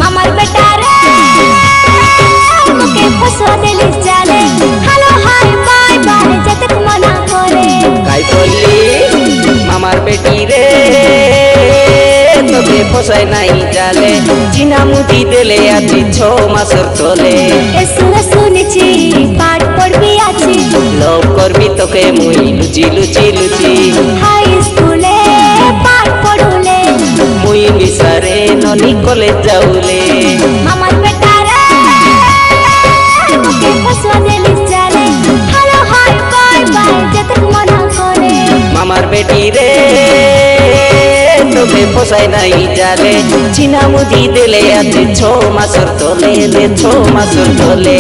মামার বেটা রে মুখে ফসা দিলি জালে হ্যালো হাই বাই বাই যেতে মনা করে কাই করলি মামার বেটি রে তোকে ফসাই নাই জালে চিনা মুদি দিলে আছি 6 মাসের তলে শুনেছি পাঠ পড়বি আছি লভ করবি তোকে মুই লুচি লুচি লুচি হাই স্কুলে পাঠ পড়ুলে মুই বিসারে ননি কলেজ যাউলে মামার বেটা রে মুখে ফসা দিলি জালে হ্যালো হাই বাই বাই যেতে মনা করে মামার বেটি রে তোকে ফসাই নাই জালে চিনা মুদি দিলে আছে 6 মাসের তলে 6 মাসের তলে